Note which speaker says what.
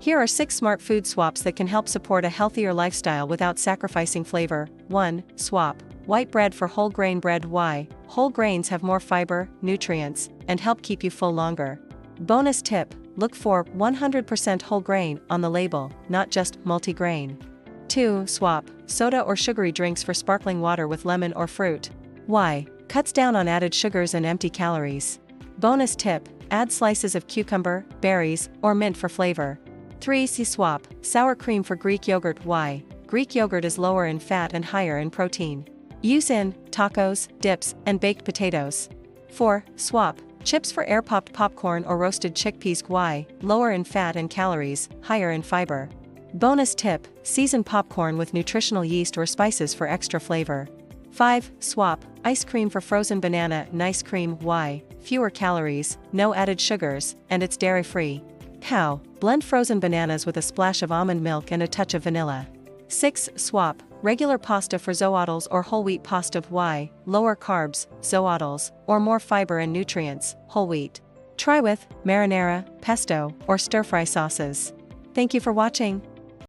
Speaker 1: Here are 6 smart food swaps that can help support a healthier lifestyle without sacrificing flavor. 1. Swap white bread for whole grain bread. Why? Whole grains have more fiber, nutrients, and help keep you full longer. Bonus tip: look for 100% whole grain on the label, not just multigrain. 2. Swap soda or sugary drinks for sparkling water with lemon or fruit. Why? Cuts down on added sugars and empty calories. Bonus tip: add slices of cucumber, berries, or mint for flavor. 3. Swap sour cream for Greek yogurt. Why? Greek yogurt is lower in fat and higher in protein. Use in tacos, dips, and baked potatoes. 4. Swap chips for air-popped popcorn or roasted chickpeas. Why? Lower in fat and calories, higher in fiber. Bonus tip: season popcorn with nutritional yeast or spices for extra flavor. 5. Swap ice cream for frozen banana and ice cream. Why? Fewer calories, no added sugars, and it's dairy-free. How? Blend frozen bananas with a splash of almond milk and a touch of vanilla. 6. Swap regular pasta for zoodles or whole wheat pasta. Why? Lower carbs, zoodles, or more fiber and nutrients, whole wheat. Try with marinara, pesto, or stir-fry sauces. Thank you for watching.